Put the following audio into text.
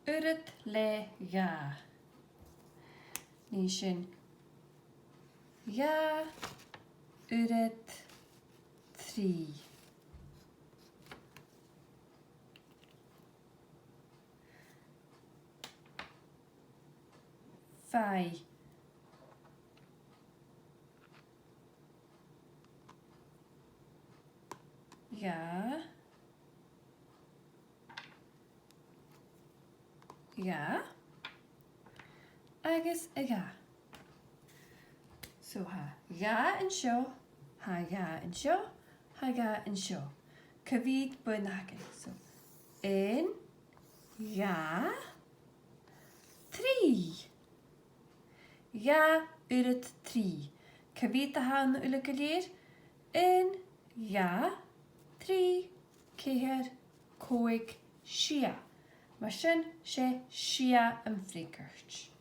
Uret le ga. Ní sin ga uret trí. Fai. Ga. Ga. Agus a ga. So ha ga an seo, ha ga an seo, ha ga an seo. Cavíd bunagan. So in ga trí. Ga uret trí. Cavíd a ha na ula galir in ga trí céir cóig sia. Mar sin sé sia an phríceart.